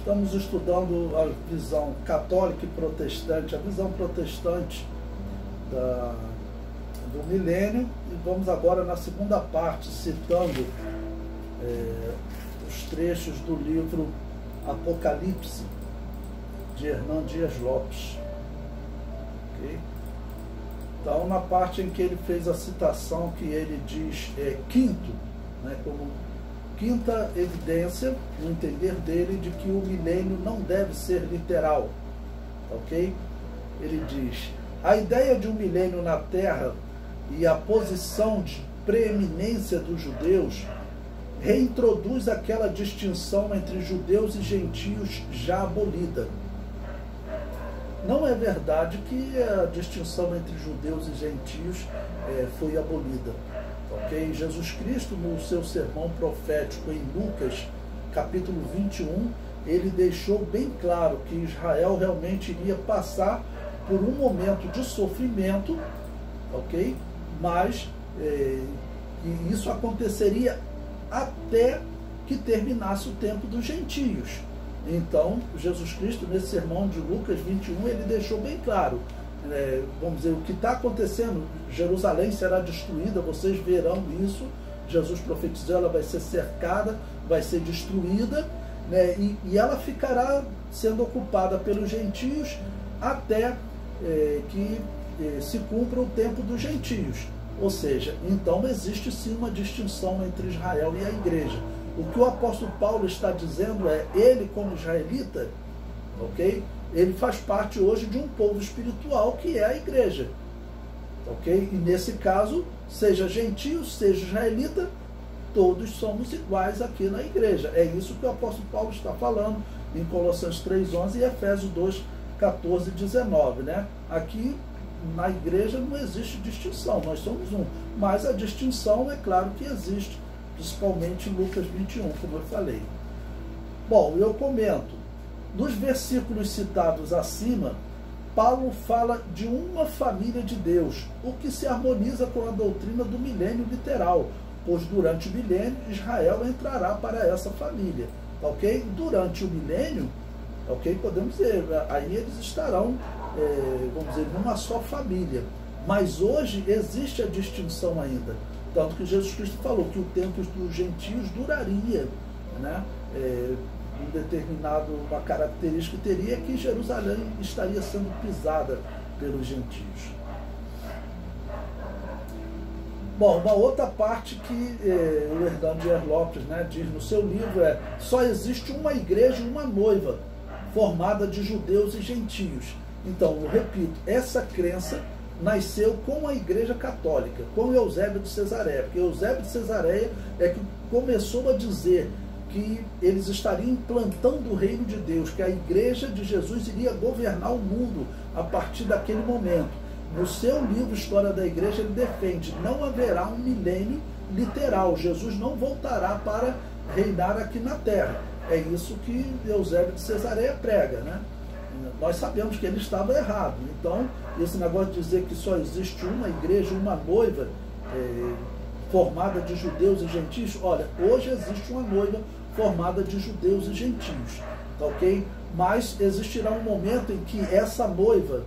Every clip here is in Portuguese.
Estamos estudando a visão católica e protestante, a visão protestante do milênio, e vamos agora na segunda parte, citando os trechos do livro Apocalipse, de Hernán Dias Lopes. Okay? Então, na parte em que ele fez a citação que ele diz quinto, né, como quinta evidência, no entender dele, de que o milênio não deve ser literal. Ok? Ele diz: a ideia de um milênio na Terra e a posição de preeminência dos judeus reintroduz aquela distinção entre judeus e gentios já abolida. Não é verdade que a distinção entre judeus e gentios foi abolida. Okay? Jesus Cristo, no seu sermão profético em Lucas, capítulo 21, ele deixou bem claro que Israel realmente iria passar por um momento de sofrimento, ok? Mas isso aconteceria até que terminasse o tempo dos gentios. Então, Jesus Cristo, nesse sermão de Lucas 21, ele deixou bem claro, vamos dizer, o que está acontecendo. Jerusalém será destruída, vocês verão isso. Jesus profetizou, ela vai ser cercada, vai ser destruída, né, e ela ficará sendo ocupada pelos gentios até que se cumpra o tempo dos gentios. Ou seja, então existe sim uma distinção entre Israel e a igreja. O que o apóstolo Paulo está dizendo é, ele como israelita, ok? Ele faz parte hoje de um povo espiritual que é a igreja, ok? E nesse caso, seja gentio, seja israelita, todos somos iguais aqui na igreja. É isso que o apóstolo Paulo está falando em Colossenses 3:11 e Efésios 2:14 e 19, né? Aqui na igreja não existe distinção, nós somos um, mas a distinção é claro que existe, principalmente em Lucas 21, como eu falei. Bom, eu comento, nos versículos citados acima, Paulo fala de uma família de Deus, o que se harmoniza com a doutrina do milênio literal, pois durante o milênio Israel entrará para essa família, ok? Durante o milênio, ok, podemos dizer, aí eles estarão, vamos dizer, numa só família, mas hoje existe a distinção ainda. Tanto que Jesus Cristo falou que o tempo dos gentios duraria, né? Uma característica que teria que Jerusalém estaria sendo pisada pelos gentios. Bom, uma outra parte que o Hernán Dias Lopes, né, diz no seu livro só existe uma igreja e uma noiva, formada de judeus e gentios. Então, eu repito, essa crença nasceu com a Igreja Católica, com Eusébio de Cesareia, porque Eusébio de Cesareia é que começou a dizer que eles estariam implantando o reino de Deus, que a Igreja de Jesus iria governar o mundo a partir daquele momento. No seu livro História da Igreja, ele defende, não haverá um milênio literal, Jesus não voltará para reinar aqui na Terra. É isso que Eusébio de Cesareia prega, né? Nós sabemos que ele estava errado. Então, esse negócio de dizer que só existe uma igreja, uma noiva formada de judeus e gentios, olha, hoje existe uma noiva formada de judeus e gentios, ok? Mas existirá um momento em que essa noiva,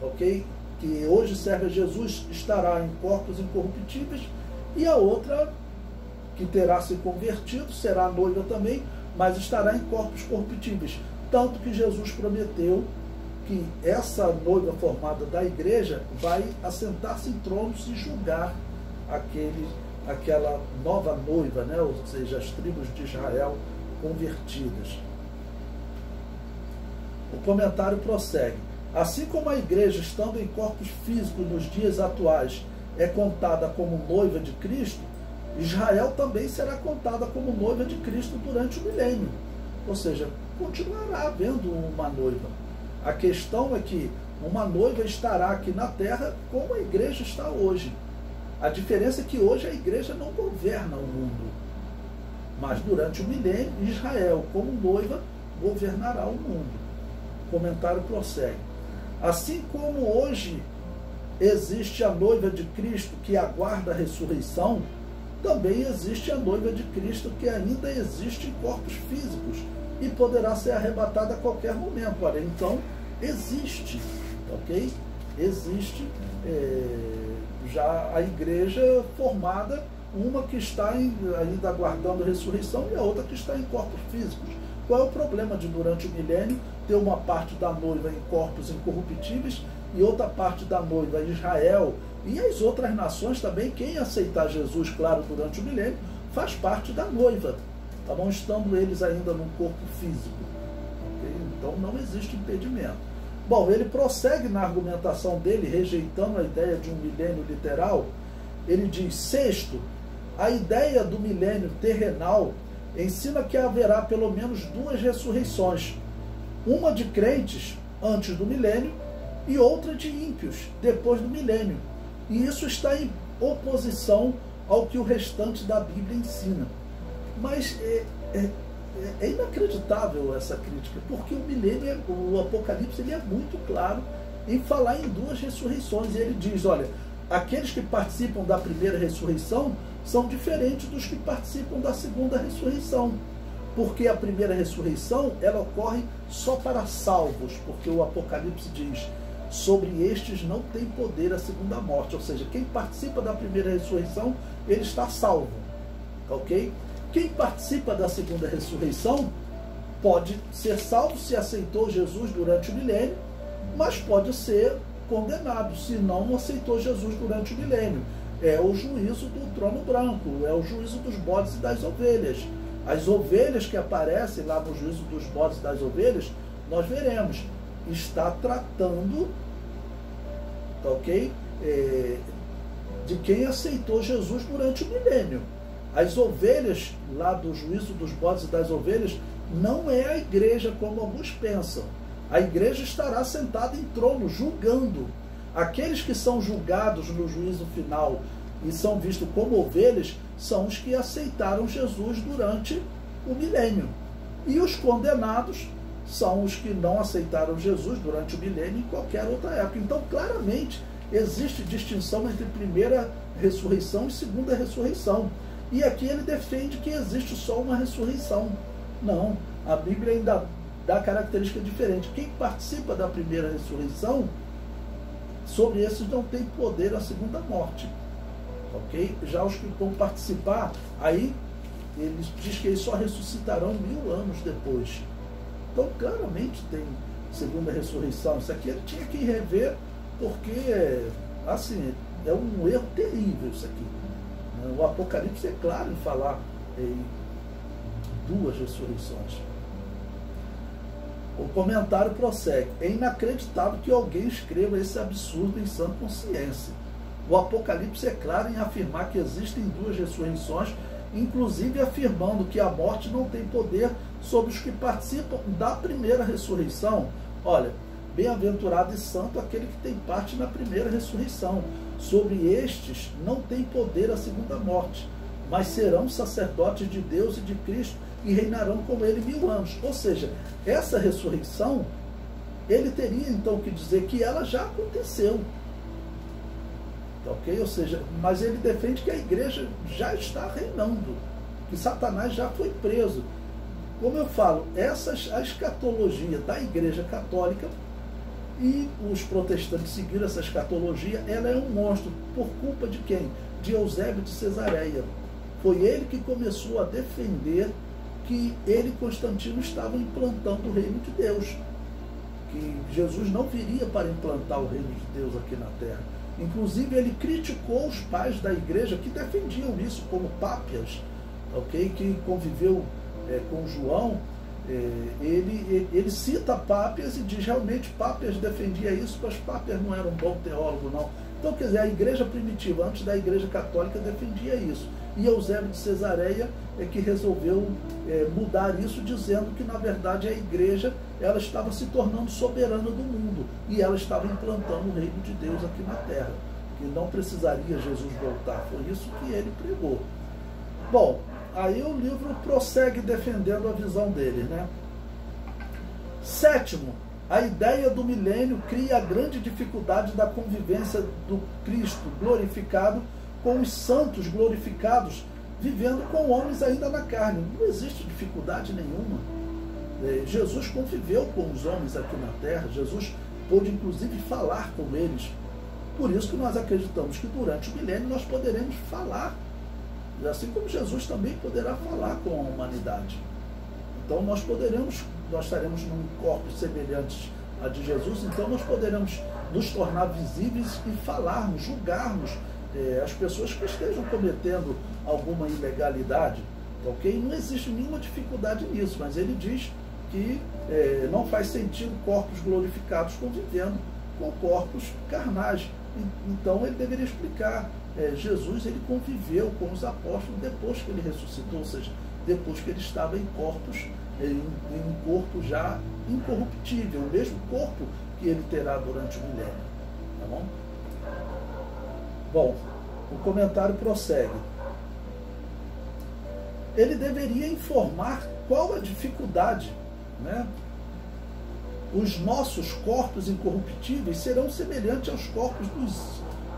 ok, que hoje serve a Jesus, estará em corpos incorruptíveis, e a outra, que terá se convertido, será noiva também, mas estará em corpos corruptíveis. Tanto que Jesus prometeu que essa noiva formada da igreja vai assentar-se em tronos e julgar aquela nova noiva, né? Ou seja, as tribos de Israel convertidas. O comentário prossegue. Assim como a igreja, estando em corpos físicos nos dias atuais, é contada como noiva de Cristo, Israel também será contada como noiva de Cristo durante o milênio. Ou seja, continuará havendo uma noiva. A questão é que uma noiva estará aqui na terra como a igreja está hoje. A diferença é que hoje a igreja não governa o mundo. Mas durante o milênio, Israel, como noiva, governará o mundo. O comentário prossegue. Assim como hoje existe a noiva de Cristo que aguarda a ressurreição, também existe a noiva de Cristo, que ainda existe em corpos físicos e poderá ser arrebatada a qualquer momento. Olha, então existe, ok? Existe já a igreja formada, uma que está ainda aguardando a ressurreição e a outra que está em corpos físicos. Qual é o problema de, durante o milênio, ter uma parte da noiva em corpos incorruptíveis e outra parte da noiva em Israel e as outras nações também? Quem aceitar Jesus, claro, durante o milênio, faz parte da noiva, tá bom? Estando eles ainda num corpo físico, okay? Então não existe impedimento. Bom, ele prossegue na argumentação dele, rejeitando a ideia de um milênio literal. Ele diz: sexto, a ideia do milênio terrenal ensina que haverá pelo menos duas ressurreições, uma de crentes antes do milênio e outra de ímpios depois do milênio. E isso está em oposição ao que o restante da Bíblia ensina. Mas é inacreditável essa crítica, porque o milênio, o Apocalipse, ele é muito claro em falar em duas ressurreições. E ele diz: olha, aqueles que participam da primeira ressurreição são diferentes dos que participam da segunda ressurreição, porque a primeira ressurreição ela ocorre só para salvos, porque o Apocalipse diz: sobre estes não tem poder a segunda morte. Ou seja, quem participa da primeira ressurreição, ele está salvo, ok? Quem participa da segunda ressurreição pode ser salvo se aceitou Jesus durante o milênio, mas pode ser condenado se não aceitou Jesus durante o milênio. É o juízo do trono branco, é o juízo dos bodes e das ovelhas. As ovelhas que aparecem lá no juízo dos bodes e das ovelhas, nós veremos, está tratando, ok? De quem aceitou Jesus durante o milênio. As ovelhas lá do juízo dos bodes e das ovelhas não é a igreja como alguns pensam. A igreja estará sentada em trono, julgando. Aqueles que são julgados no juízo final e são vistos como ovelhas são os que aceitaram Jesus durante o milênio. E os condenados são os que não aceitaram Jesus durante o milênio e em qualquer outra época. Então, claramente, existe distinção entre primeira ressurreição e segunda ressurreição. E aqui ele defende que existe só uma ressurreição. Não, a Bíblia ainda dá característica diferente. Quem participa da primeira ressurreição, sobre esses não tem poder a segunda morte, ok? Já os que vão participar, aí ele diz que eles só ressuscitarão 1000 anos depois. Então claramente tem segunda ressurreição. Isso aqui ele tinha que rever, porque assim, é um erro terrível isso aqui. O Apocalipse é claro em falar em duas ressurreições. O comentário prossegue: é inacreditável que alguém escreva esse absurdo em sã consciência. O Apocalipse é claro em afirmar que existem duas ressurreições, inclusive afirmando que a morte não tem poder sobre os que participam da primeira ressurreição. Olha, bem-aventurado e santo aquele que tem parte na primeira ressurreição. Sobre estes não tem poder a segunda morte, mas serão sacerdotes de Deus e de Cristo e reinarão com ele 1000 anos. Ou seja, essa ressurreição, ele teria então que dizer que ela já aconteceu. Ok? Ou seja, mas ele defende que a igreja já está reinando, que Satanás já foi preso. Como eu falo, a escatologia da igreja católica, e os protestantes seguiram essa escatologia, ela é um monstro. Por culpa de quem? De Eusébio de Cesareia. Foi ele que começou a defender que ele e Constantino estavam implantando o reino de Deus, que Jesus não viria para implantar o reino de Deus aqui na terra. Inclusive ele criticou os pais da igreja que defendiam isso, como Pápias, ok? Que conviveu com João. Ele cita Pápias e diz: realmente Pápias defendia isso, mas Pápias não era um bom teólogo, não. Então, quer dizer, a igreja primitiva, antes da igreja católica, defendia isso. E Eusébio de Cesareia é que resolveu mudar isso, dizendo que, na verdade, a igreja ela estava se tornando soberana do mundo e ela estava implantando o reino de Deus aqui na terra, que não precisaria Jesus voltar. Foi isso que ele pregou. Bom, aí o livro prossegue defendendo a visão dele, né? Sétimo, a ideia do milênio cria a grande dificuldade da convivência do Cristo glorificado com os santos glorificados vivendo com homens ainda na carne. Não existe dificuldade nenhuma. Jesus conviveu com os homens aqui na terra, Jesus pôde inclusive falar com eles. Por isso que nós acreditamos que durante o milênio nós poderemos falar, assim como Jesus também poderá falar com a humanidade. Então nós estaremos num corpo semelhante a de Jesus, então nós poderemos nos tornar visíveis e falarmos, julgarmos as pessoas que estejam cometendo alguma ilegalidade, ok? Não existe nenhuma dificuldade nisso, mas ele diz que não faz sentido corpos glorificados convivendo com corpos carnais. Então ele deveria explicar. Jesus ele conviveu com os apóstolos depois que ele ressuscitou, ou seja, depois que ele estava em corpos, em um corpo já incorruptível, o mesmo corpo que ele terá durante o milênio. Tá bom? Bom, o comentário prossegue. Ele deveria informar qual a dificuldade, né? Os nossos corpos incorruptíveis serão semelhantes aos corpos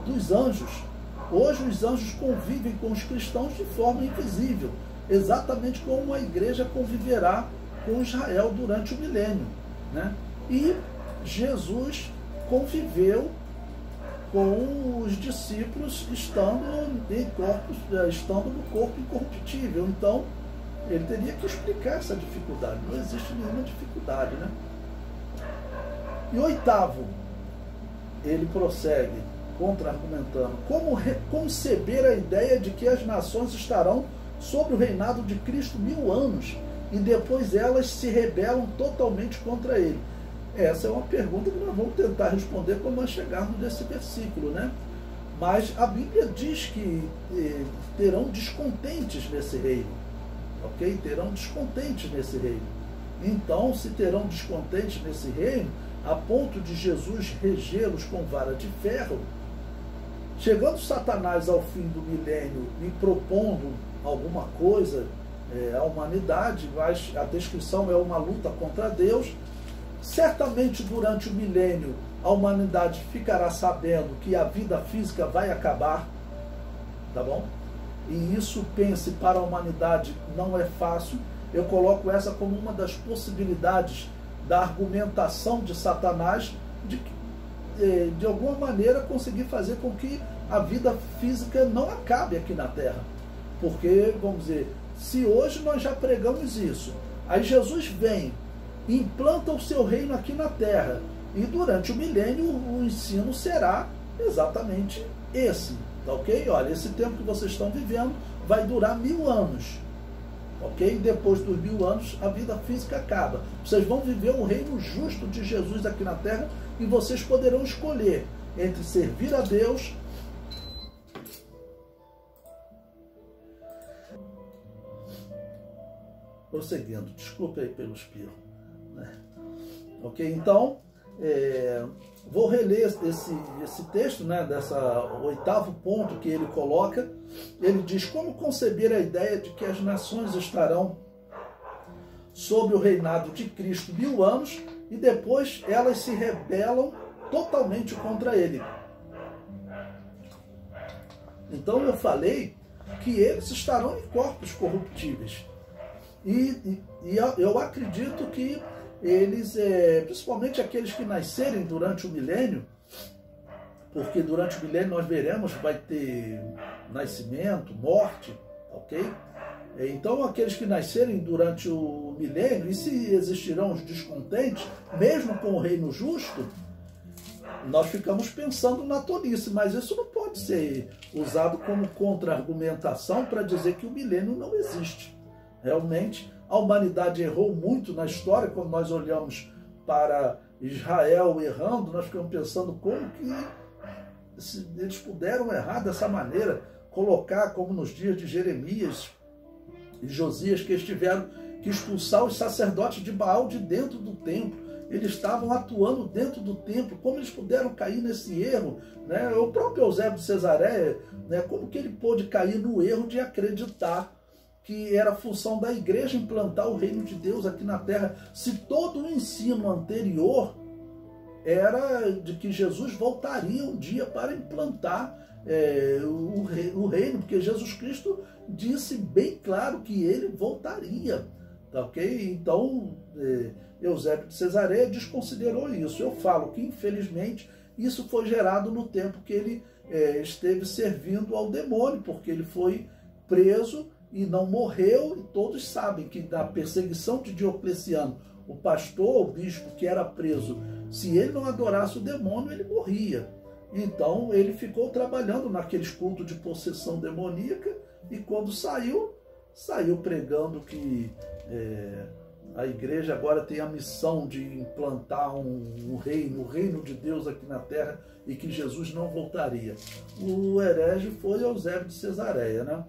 dos anjos. Hoje os anjos convivem com os cristãos de forma invisível, exatamente como a igreja conviverá com Israel durante o milênio, né? E Jesus conviveu com os discípulos estando no corpo incorruptível. Então ele teria que explicar essa dificuldade. Não existe nenhuma dificuldade, né? E oitavo, ele prossegue contra-argumentando: como conceber a ideia de que as nações estarão sob o reinado de Cristo 1000 anos e depois elas se rebelam totalmente contra ele? Essa é uma pergunta que nós vamos tentar responder quando nós chegarmos nesse versículo, né? Mas a Bíblia diz que terão descontentes nesse reino, ok? Terão descontentes nesse reino. Então, se terão descontentes nesse reino, a ponto de Jesus regê-los com vara de ferro, chegando Satanás ao fim do milênio e propondo alguma coisa à humanidade, mas a descrição é uma luta contra Deus, certamente durante o milênio a humanidade ficará sabendo que a vida física vai acabar, tá bom? E isso, pense, para a humanidade não é fácil. Eu coloco essa como uma das possibilidades da argumentação de Satanás de alguma maneira conseguir fazer com que a vida física não acabe aqui na Terra. Porque, vamos dizer, se hoje nós já pregamos isso, aí Jesus vem, implanta o seu reino aqui na Terra, e durante o milênio o ensino será exatamente esse, tá ok? Olha, esse tempo que vocês estão vivendo vai durar 1000 anos. Ok? Depois dos 1000 anos, a vida física acaba. Vocês vão viver o reino justo de Jesus aqui na terra e vocês poderão escolher entre servir a Deus prosseguindo. Desculpe aí pelo espirro, né? Ok? Então, vou reler esse texto, né, dessa oitavo ponto que ele coloca. Ele diz: como conceber a ideia de que as nações estarão sob o reinado de Cristo 1000 anos e depois elas se rebelam totalmente contra ele? Então eu falei que eles estarão em corpos corruptíveis. E eu acredito que eles, principalmente aqueles que nascerem durante o milênio, porque durante o milênio nós veremos, vai ter nascimento, morte, ok? Então aqueles que nascerem durante o milênio, e se existirão os descontentes, mesmo com o reino justo, nós ficamos pensando na tolice, mas isso não pode ser usado como contra-argumentação para dizer que o milênio não existe. Realmente, a humanidade errou muito na história. Quando nós olhamos para Israel errando, nós ficamos pensando como que eles puderam errar dessa maneira, colocar como nos dias de Jeremias e Josias, que eles tiveram que expulsar os sacerdotes de Baal de dentro do templo. Eles estavam atuando dentro do templo. Como eles puderam cair nesse erro, né? O próprio Eusébio de Cesareia, né? Como que ele pôde cair no erro de acreditar que era função da igreja implantar o reino de Deus aqui na terra, se todo o ensino anterior era de que Jesus voltaria um dia para implantar o reino, porque Jesus Cristo disse bem claro que ele voltaria, tá ok? Então, Eusébio de Cesareia desconsiderou isso. Eu falo que, infelizmente, isso foi gerado no tempo que ele esteve servindo ao demônio, porque ele foi preso e não morreu, e todos sabem que na perseguição de Diocleciano, o pastor, o bispo que era preso, se ele não adorasse o demônio, ele morria. Então ele ficou trabalhando naqueles cultos de possessão demoníaca, e quando saiu pregando que a igreja agora tem a missão de implantar o reino de Deus aqui na terra, e que Jesus não voltaria. O herege foi Eusébio de Cesareia, né?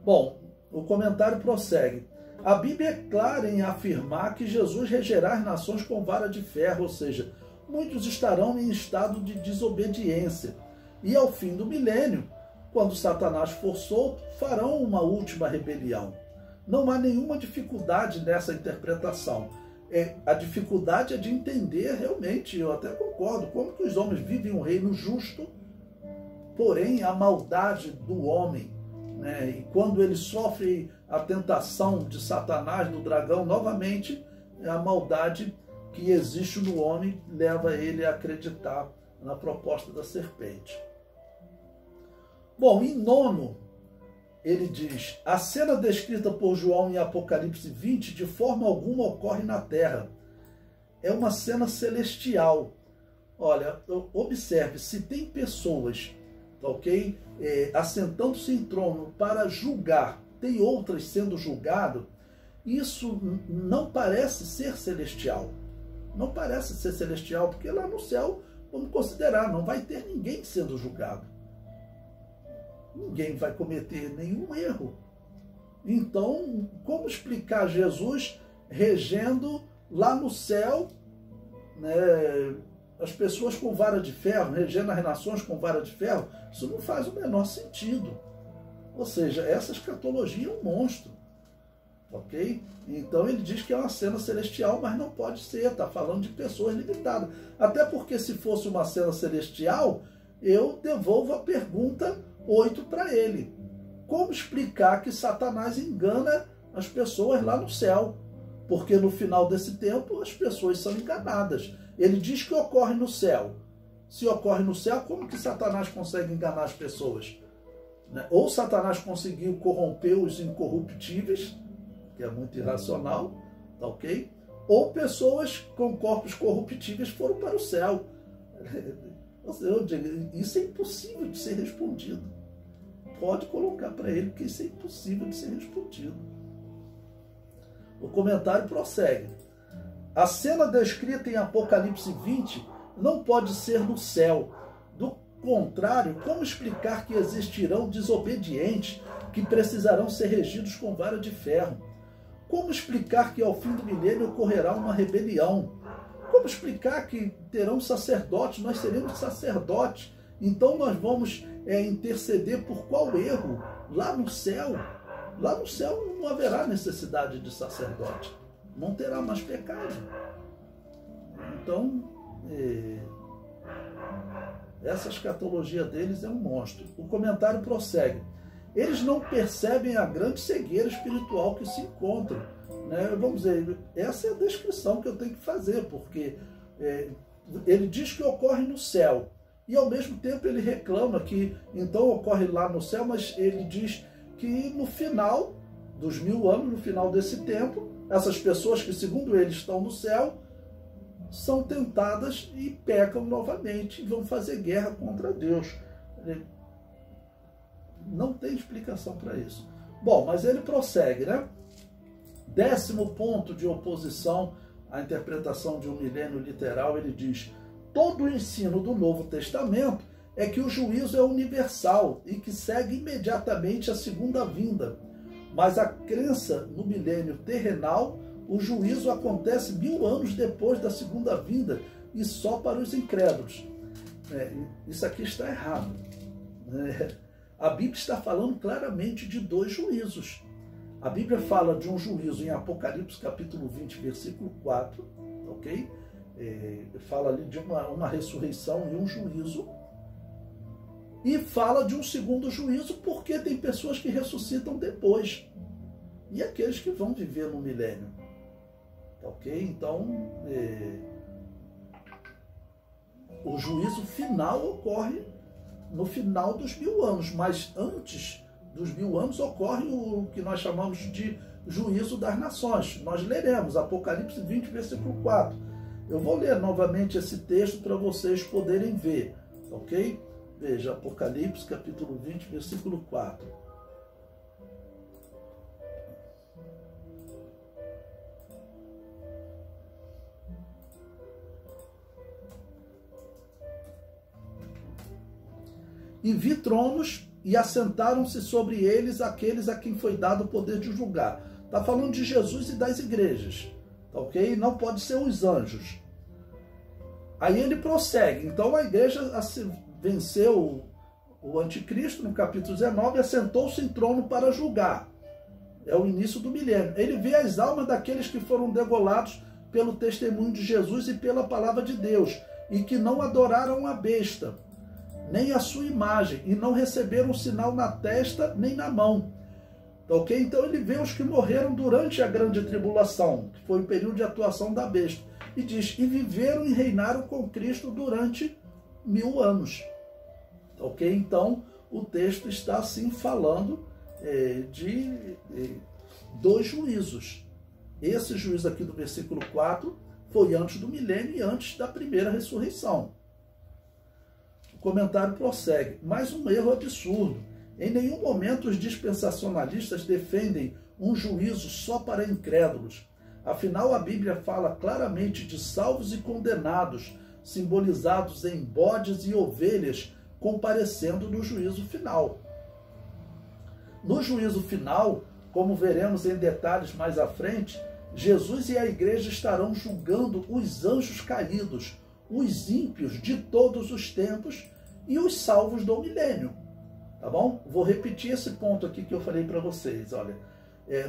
Bom, o comentário prossegue. A Bíblia é clara em afirmar que Jesus regerá as nações com vara de ferro, ou seja, muitos estarão em estado de desobediência. E ao fim do milênio, quando Satanás for solto, farão uma última rebelião. Não há nenhuma dificuldade nessa interpretação. A dificuldade é de entender realmente, eu até concordo, como que os homens vivem um reino justo, porém a maldade do homem, né? E quando ele sofre a tentação de Satanás, do dragão, novamente a maldade que existe no homem leva ele a acreditar na proposta da serpente. Bom, em nono, ele diz: a cena descrita por João em Apocalipse 20 de forma alguma ocorre na terra. É uma cena celestial. Olha, observe, se tem pessoas, ok, assentando-se em trono para julgar, tem outras sendo julgado, isso não parece ser celestial. Não parece ser celestial, porque lá no céu, vamos considerar, não vai ter ninguém sendo julgado. Ninguém vai cometer nenhum erro. Então, como explicar Jesus regendo lá no céu, né, as pessoas com vara de ferro, regendo as nações com vara de ferro? Isso não faz o menor sentido. Ou seja, essa escatologia é um monstro. Ok? Então ele diz que é uma cena celestial, mas não pode ser, está falando de pessoas limitadas. Até porque se fosse uma cena celestial, eu devolvo a pergunta 8 para ele. Como explicar que Satanás engana as pessoas lá no céu? Porque no final desse tempo as pessoas são enganadas. Ele diz que ocorre no céu. Se ocorre no céu, como que Satanás consegue enganar as pessoas? Ou Satanás conseguiu corromper os incorruptíveis, que é muito irracional, tá ok? Ou pessoas com corpos corruptíveis foram para o céu. Eu digo, isso é impossível de ser respondido. Pode colocar para ele que isso é impossível de ser respondido. O comentário prossegue. A cena descrita em Apocalipse 20 não pode ser no céu. Do contrário, como explicar que existirão desobedientes que precisarão ser regidos com vara de ferro? Como explicar que ao fim do milênio ocorrerá uma rebelião? Como explicar que terão sacerdotes? Nós seremos sacerdotes. Então nós vamos interceder por qual erro? Lá no céu. Lá no céu não haverá necessidade de sacerdote. Não terá mais pecado. Então, essa escatologia deles é um monstro. O comentário prossegue. Eles não percebem a grande cegueira espiritual que se encontram. Né? Vamos dizer, essa é a descrição que eu tenho que fazer, porque ele diz que ocorre no céu, e ao mesmo tempo ele reclama que então ocorre lá no céu, mas ele diz que no final dos 1000 anos, no final desse tempo, essas pessoas que segundo ele estão no céu, são tentadas e pecam novamente, e vão fazer guerra contra Deus. Não tem explicação para isso. Bom, mas ele prossegue, né? 10º ponto de oposição à interpretação de um milênio literal, ele diz: todo o ensino do Novo Testamento é que o juízo é universal e que segue imediatamente a segunda vinda. Mas a crença no milênio terrenal, o juízo acontece 1000 anos depois da segunda vinda e só para os incrédulos. Isso aqui está errado. A Bíblia está falando claramente de 2 juízos. A Bíblia fala de um juízo em Apocalipse capítulo 20, versículo 4, ok? Fala ali de uma ressurreição e um juízo. E fala de um segundo juízo porque tem pessoas que ressuscitam depois. E aqueles que vão viver no milênio. Ok? Então, o juízo final ocorre no final dos 1000 anos, mas antes dos 1000 anos ocorre o que nós chamamos de juízo das nações. Nós leremos Apocalipse 20, versículo 4. Eu vou ler novamente esse texto para vocês poderem ver, ok? Veja, Apocalipse capítulo 20, versículo 4. E vi tronos, e assentaram-se sobre eles aqueles a quem foi dado o poder de julgar. Está falando de Jesus e das igrejas, tá ok? Não pode ser os anjos. Aí ele prossegue. Então a igreja venceu o anticristo no capítulo 19 e assentou-se em trono para julgar. É o início do milênio. Ele vê as almas daqueles que foram degolados pelo testemunho de Jesus e pela palavra de Deus, e que não adoraram a besta, nem a sua imagem, e não receberam sinal na testa nem na mão. Ok? Então ele vê os que morreram durante a grande tribulação, que foi o período de atuação da besta. E diz, e viveram e reinaram com Cristo durante 1000 anos. Ok? Então o texto está assim falando de dois juízos. Esse juízo aqui do versículo 4 foi antes do milênio e antes da primeira ressurreição. O comentário prossegue. Mais um erro absurdo. Em nenhum momento os dispensacionalistas defendem um juízo só para incrédulos. Afinal, a Bíblia fala claramente de salvos e condenados, simbolizados em bodes e ovelhas, comparecendo no juízo final. No juízo final, como veremos em detalhes mais à frente, Jesus e a igreja estarão julgando os anjos caídos, os ímpios de todos os tempos e os salvos do milênio. Tá bom? Vou repetir esse ponto aqui que eu falei para vocês. Olha,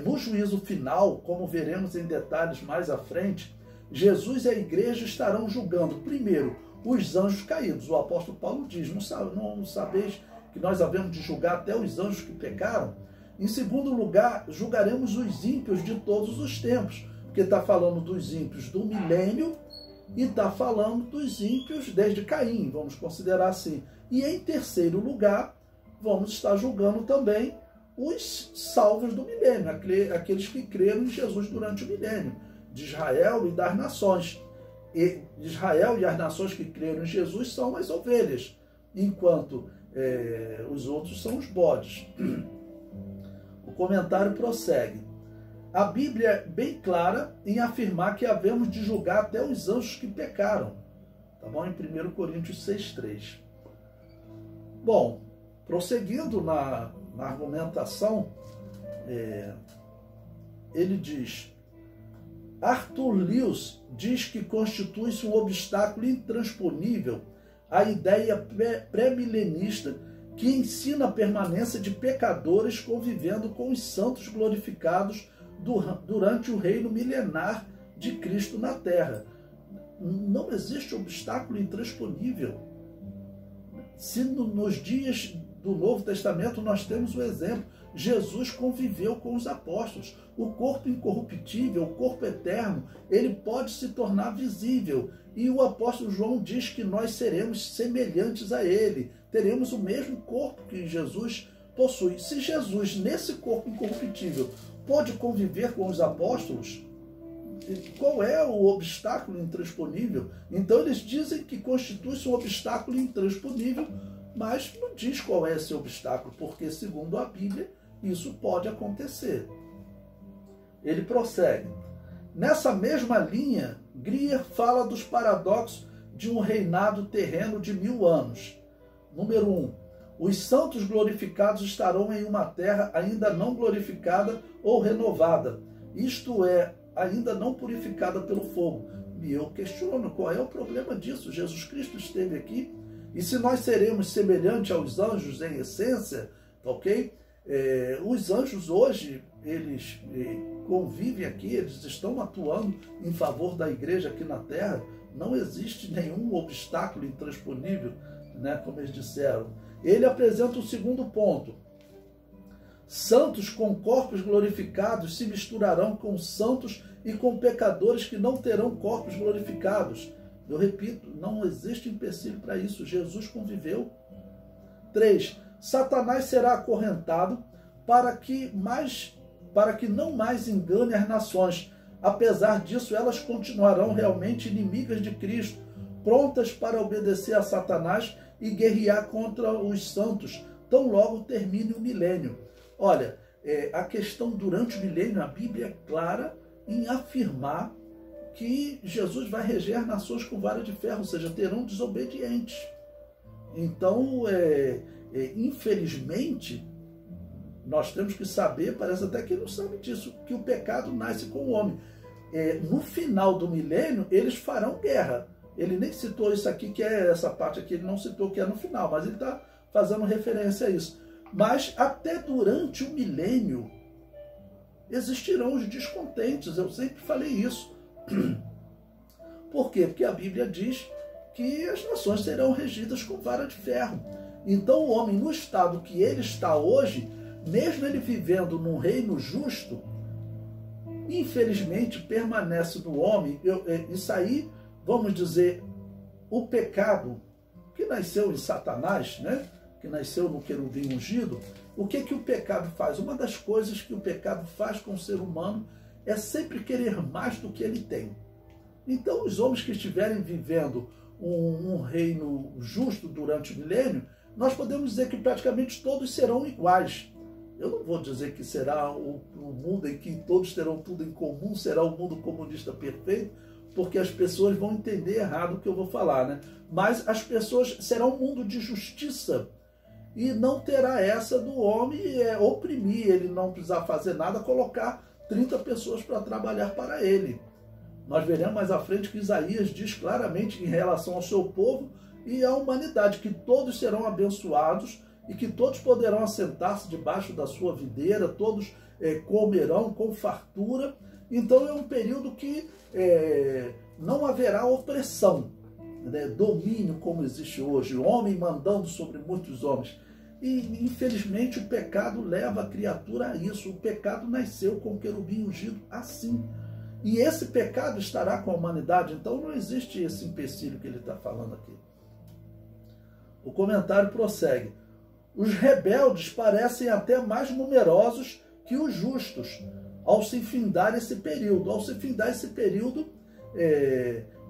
no juízo final, como veremos em detalhes mais à frente, Jesus e a igreja estarão julgando, primeiro, os anjos caídos. O apóstolo Paulo diz, não sabeis que nós havemos de julgar até os anjos que pecaram? Em segundo lugar, julgaremos os ímpios de todos os tempos, porque está falando dos ímpios do milênio e está falando dos ímpios desde Caim, vamos considerar assim. E em terceiro lugar, vamos estar julgando também os salvos do milênio, aqueles que creram em Jesus durante o milênio, de Israel e das nações. E Israel e as nações que creram em Jesus são as ovelhas, enquanto os outros são os bodes. O comentário prossegue. A Bíblia é bem clara em afirmar que havemos de julgar até os anjos que pecaram. Tá bom? Em 1 Coríntios 6,3. Bom, prosseguindo na argumentação, ele diz, Arthur Lewis diz que constitui-se um obstáculo intransponível a ideia pré-milenista que ensina a permanência de pecadores convivendo com os santos glorificados durante o reino milenar de Cristo na Terra. Não existe obstáculo intransponível. Se nos dias do Novo Testamento nós temos o exemplo, Jesus conviveu com os apóstolos. O corpo incorruptível, o corpo eterno, ele pode se tornar visível. E o apóstolo João diz que nós seremos semelhantes a ele. Teremos o mesmo corpo que Jesus possui. Se Jesus, nesse corpo incorruptível, pode conviver com os apóstolos, qual é o obstáculo intransponível? Então eles dizem que constitui-se um obstáculo intransponível, mas não diz qual é esse obstáculo, porque segundo a Bíblia, isso pode acontecer. Ele prossegue. Nessa mesma linha, Grier fala dos paradoxos de um reinado terreno de 1000 anos. Número 1. Os santos glorificados estarão em uma terra ainda não glorificada ou renovada, isto é, ainda não purificada pelo fogo. E eu questiono qual é o problema disso. Jesus Cristo esteve aqui, e se nós seremos semelhantes aos anjos em essência, ok? Os anjos hoje, eles convivem aqui, eles estão atuando em favor da igreja aqui na terra. Não existe nenhum obstáculo intransponível, né, como eles disseram. ele apresenta o segundo ponto. Santos com corpos glorificados se misturarão com santos e com pecadores que não terão corpos glorificados. Eu repito, não existe empecilho para isso. Jesus conviveu. 3. Satanás será acorrentado para que não mais engane as nações. Apesar disso, elas continuarão realmente inimigas de Cristo, prontas para obedecer a Satanás e guerrear contra os santos, tão logo termine o milênio. Olha, a questão durante o milênio, a Bíblia é clara em afirmar que Jesus vai reger nações com vara de ferro, ou seja, terão desobedientes. Então, infelizmente, nós temos que saber, parece até que ele não sabe disso, que o pecado nasce com o homem. No final do milênio, eles farão guerra. Ele nem citou isso aqui, que é essa parte aqui, ele não citou que é no final, mas ele está fazendo referência a isso. Mas até durante o milênio existirão os descontentes, eu sempre falei isso. Por quê? Porque a Bíblia diz que as nações serão regidas com vara de ferro. Então o homem, no estado que ele está hoje, mesmo ele vivendo num reino justo, infelizmente permanece no homem, isso aí, vamos dizer, o pecado que nasceu em Satanás, né? Que nasceu no querubim ungido. O que o pecado faz? Uma das coisas que o pecado faz com o ser humano é sempre querer mais do que ele tem. Então, os homens que estiverem vivendo um reino justo durante o milênio, nós podemos dizer que praticamente todos serão iguais. Eu não vou dizer que será o mundo em que todos terão tudo em comum, será o mundo comunista perfeito, porque as pessoas vão entender errado o que eu vou falar, né? Mas as pessoas, será um mundo de justiça, e não terá essa do homem oprimir, ele não precisar fazer nada, colocar 30 pessoas para trabalhar para ele. Nós veremos mais à frente que Isaías diz claramente em relação ao seu povo e à humanidade, que todos serão abençoados e que todos poderão assentar-se debaixo da sua videira, todos comerão com fartura. Então é um período que não haverá opressão, né? Domínio como existe hoje, o homem mandando sobre muitos homens. E infelizmente o pecado leva a criatura a isso. O pecado nasceu com o querubim ungido assim. E esse pecado estará com a humanidade, então não existe esse empecilho que ele está falando aqui. O comentário prossegue. Os rebeldes parecem até mais numerosos que os justos, ao se findar esse período. Ao se findar esse período,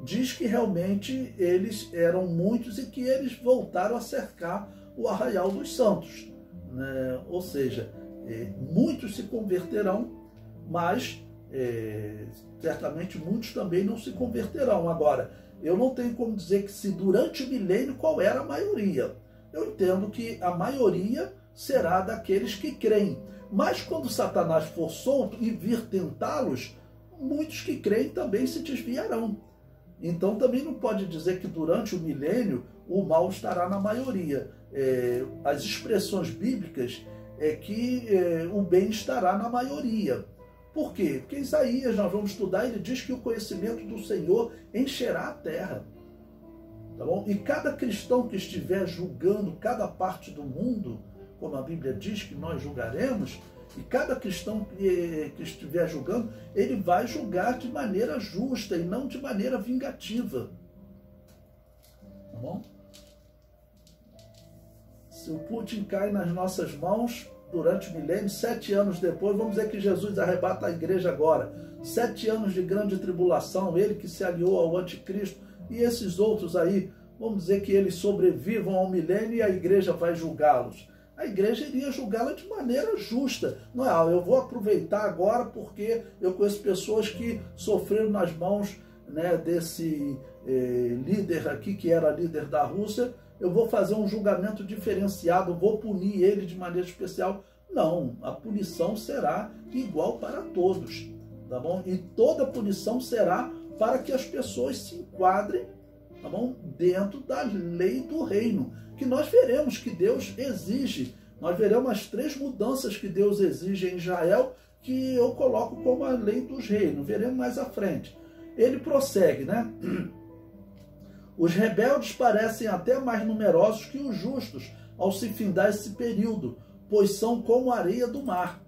diz que realmente eles eram muitos e que eles voltaram a cercar o arraial dos santos, né? Ou seja, muitos se converterão, mas certamente muitos também não se converterão. Agora, eu não tenho como dizer que se durante o milênio qual era a maioria. Eu entendo que a maioria será daqueles que creem. Mas quando Satanás for solto e vir tentá-los, muitos que creem também se desviarão. Então também não pode dizer que durante o milênio o mal estará na maioria. As expressões bíblicas é que o bem estará na maioria. Por quê? Porque em Isaías, nós vamos estudar, ele diz que o conhecimento do Senhor encherá a terra. Tá bom? E cada cristão que estiver julgando cada parte do mundo, como a Bíblia diz que nós julgaremos, e cada cristão que estiver julgando, ele vai julgar de maneira justa e não de maneira vingativa. Tá bom? Se o Putin cai nas nossas mãos durante o milênio, 7 anos depois, vamos dizer que Jesus arrebata a igreja agora. 7 anos de grande tribulação, ele que se aliou ao anticristo, e esses outros aí, vamos dizer que eles sobrevivam ao milênio e a igreja vai julgá-los. A igreja iria julgá-la de maneira justa. Não é, eu vou aproveitar agora porque eu conheço pessoas que sofreram nas mãos, né, desse líder aqui, que era líder da Rússia, eu vou fazer um julgamento diferenciado, vou punir ele de maneira especial. Não, a punição será igual para todos, tá bom? E toda punição será para que as pessoas se enquadrem, tá bom, dentro da lei do reino, que nós veremos que Deus exige. Nós veremos as 3 mudanças que Deus exige em Israel, que eu coloco como a lei dos reinos. Veremos mais à frente. Ele prossegue, né? Os rebeldes parecem até mais numerosos que os justos, ao se findar esse período, pois são como a areia do mar,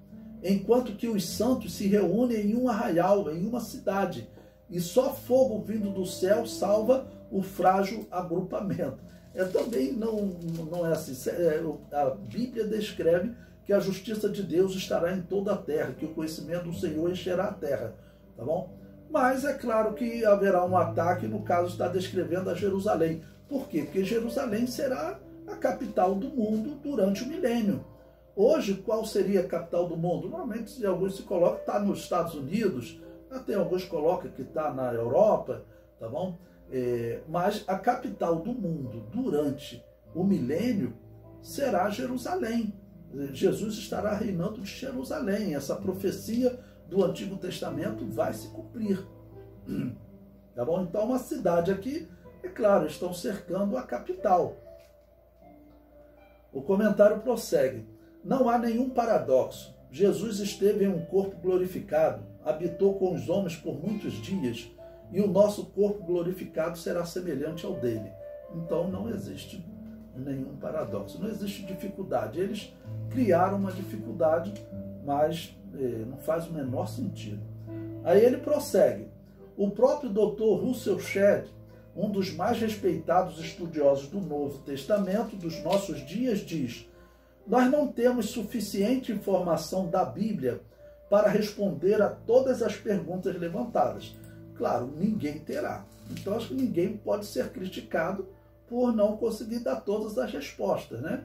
enquanto que os santos se reúnem em um arraial, em uma cidade, e só fogo vindo do céu salva o frágil agrupamento. Também não é assim. A Bíblia descreve que a justiça de Deus estará em toda a terra, que o conhecimento do Senhor encherá a terra, tá bom? Mas é claro que haverá um ataque, no caso está descrevendo a Jerusalém. Por quê? Porque Jerusalém será a capital do mundo durante o milênio. Hoje, qual seria a capital do mundo? Normalmente, alguns se colocam que está nos Estados Unidos, até alguns colocam que está na Europa, tá bom? Mas a capital do mundo durante o milênio será Jerusalém. Jesus estará reinando de Jerusalém. Essa profecia do Antigo Testamento vai se cumprir. Tá bom? Então, uma cidade aqui, é claro, estão cercando a capital. O comentário prossegue. Não há nenhum paradoxo. Jesus esteve em um corpo glorificado, habitou com os homens por muitos dias, e o nosso corpo glorificado será semelhante ao dele. Então não existe nenhum paradoxo, não existe dificuldade. Eles criaram uma dificuldade, mas não faz o menor sentido. Aí ele prossegue. O próprio Dr. Russell Shedd, um dos mais respeitados estudiosos do Novo Testamento dos nossos dias, diz: nós não temos suficiente informação da Bíblia para responder a todas as perguntas levantadas. Claro, ninguém terá. Então, acho que ninguém pode ser criticado por não conseguir dar todas as respostas, né?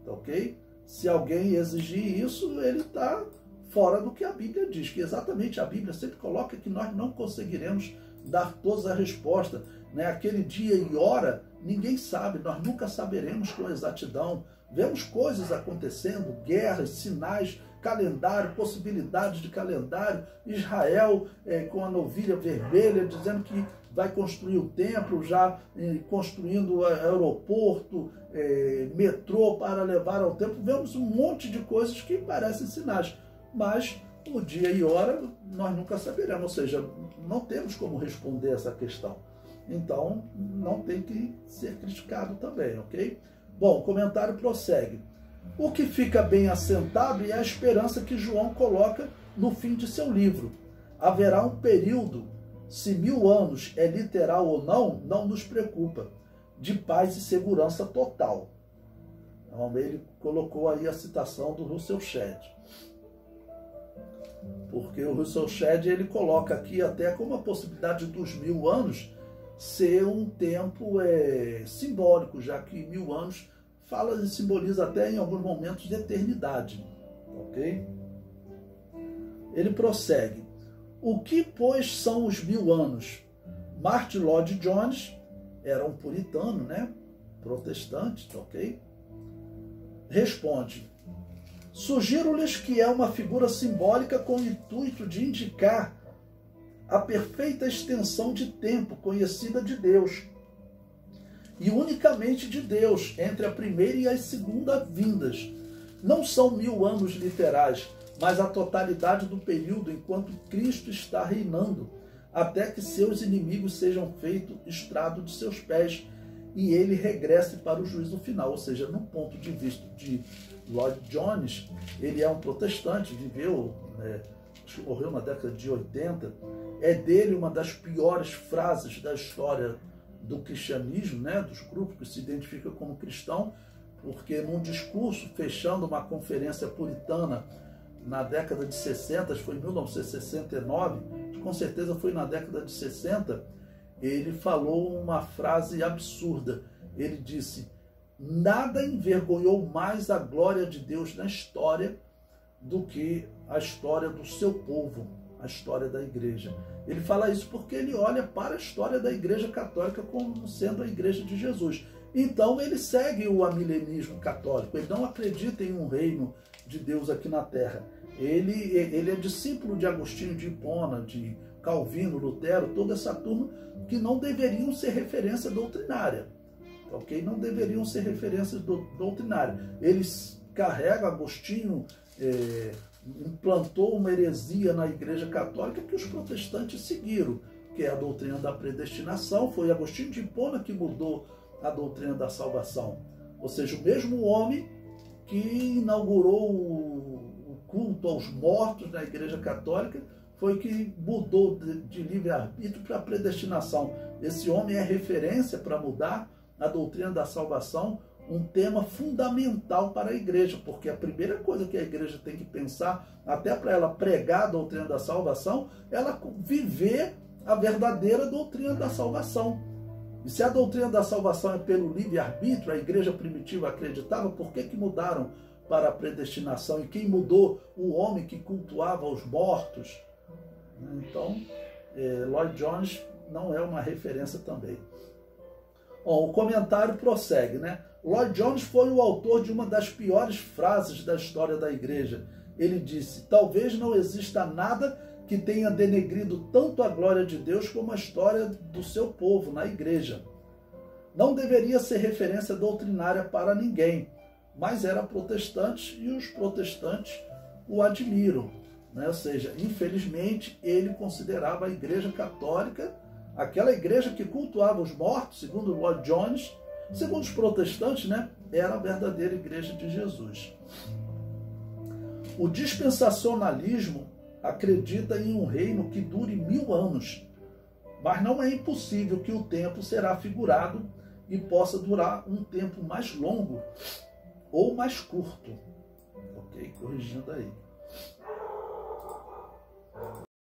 Ok? Se alguém exigir isso, ele está fora do que a Bíblia diz, que exatamente a Bíblia sempre coloca que nós não conseguiremos dar todas as respostas, né? Aquele dia e hora, ninguém sabe, nós nunca saberemos com exatidão. Vemos coisas acontecendo, guerras, sinais, calendário, possibilidades de calendário. Israel com a novilha vermelha, dizendo que vai construir o templo, já construindo aeroporto, metrô para levar ao templo. Vemos um monte de coisas que parecem sinais, mas o dia e hora nós nunca saberemos, ou seja, não temos como responder essa questão. Então, não tem que ser criticado também, ok? Bom, o comentário prossegue. O que fica bem assentado é a esperança que João coloca no fim de seu livro. Haverá um período, se 1000 anos é literal ou não nos preocupa, de paz e segurança total. Então, ele colocou aí a citação do Russell Shedd. Porque o Russell Shedd, ele coloca aqui até como a possibilidade dos 1000 anos ser um tempo simbólico, já que 1000 anos fala e simboliza até em alguns momentos de eternidade, ok? Ele prossegue. O que, pois, são os 1000 anos? Martin Lloyd-Jones era um puritano, né? Protestante, ok? Responde. Sugiro-lhes que é uma figura simbólica com o intuito de indicar a perfeita extensão de tempo conhecida de Deus, e unicamente de Deus, entre a primeira e a segunda vindas. Não são 1000 anos literais, mas a totalidade do período enquanto Cristo está reinando, até que seus inimigos sejam feitos estrado de seus pés, e ele regresse para o juízo final. Ou seja, no ponto de vista de Lloyd-Jones, ele é um protestante, viveu, morreu na década de 80, é dele uma das piores frases da história do cristianismo, né, dos grupos que se identificam como cristão, porque num discurso fechando uma conferência puritana na década de 60, foi em 1969, com certeza foi na década de 60, ele falou uma frase absurda. Ele disse: nada envergonhou mais a glória de Deus na história do que a história do seu povo, a história da igreja. Ele fala isso porque ele olha para a história da Igreja Católica como sendo a Igreja de Jesus. Então ele segue o amilenismo católico, ele não acredita em um reino de Deus aqui na Terra. Ele é discípulo de Agostinho de Hipona, de Calvino, Lutero, toda essa turma que não deveriam ser referência doutrinária, ok? Não deveriam ser referências doutrinárias. Eles carregam Agostinho, implantou uma heresia na Igreja Católica que os protestantes seguiram, que é a doutrina da predestinação. Foi Agostinho de Hipona que mudou a doutrina da salvação, Ou seja, o mesmo homem que inaugurou o culto aos mortos na Igreja Católica foi que mudou de livre-arbítrio para predestinação. Esse homem é referência para mudar a doutrina da salvação, um tema fundamental para a igreja, porque a primeira coisa que a igreja tem que pensar, até para ela pregar a doutrina da salvação, ela viver a verdadeira doutrina da salvação. E se a doutrina da salvação é pelo livre-arbítrio, a igreja primitiva acreditava, por que mudaram para a predestinação? E quem mudou? O homem que cultuava os mortos. Então, Lloyd Jones não é uma referência também. Bom, o comentário prossegue, né? Lloyd Jones foi o autor de uma das piores frases da história da igreja. Ele disse: talvez não exista nada que tenha denegrido tanto a glória de Deus como a história do seu povo na igreja. Não deveria ser referência doutrinária para ninguém, mas era protestante e os protestantes o admiram, né? Ou seja, infelizmente ele considerava a igreja católica, aquela igreja que cultuava os mortos, segundo Lloyd Jones, segundo os protestantes, né, era a verdadeira igreja de Jesus. O dispensacionalismo acredita em um reino que dure 1000 anos, mas não é impossível que o tempo será figurado e possa durar um tempo mais longo ou mais curto. Ok? Corrigindo aí.